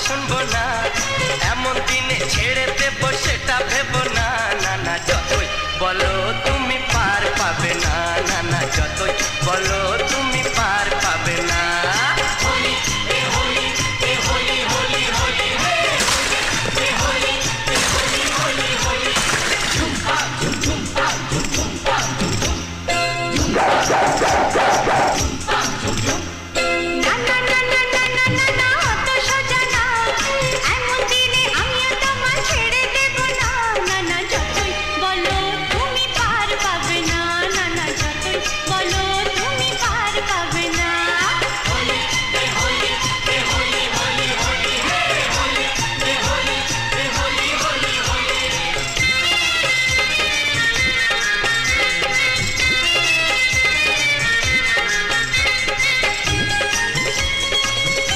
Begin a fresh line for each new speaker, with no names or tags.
শুনবো না, এমন দিনে ছেড়ে দেবো সেটা ভেবো না। না না যতই বলো